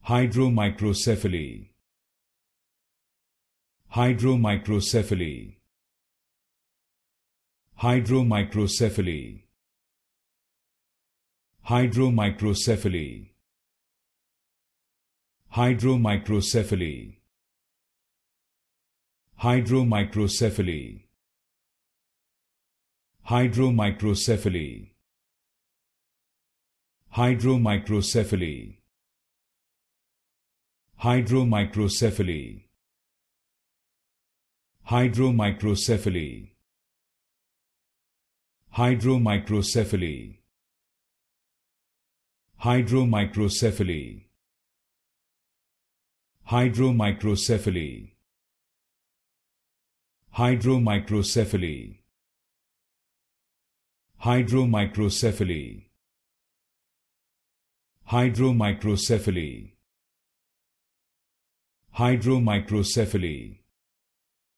Hydromicrocephaly. Hydromicrocephaly. Hydromicrocephaly. Hydromicrocephaly. Hydromicrocephaly. Hydromicrocephaly. Hydromicrocephaly. Hydromicrocephaly. Hydromicrocephaly. Hydromicrocephaly. Hydromicrocephaly. Hydromicrocephaly. Hydromicrocephaly. Hydromicrocephaly. Hydromicrocephaly. Hydromicrocephaly. Hydromicrocephaly.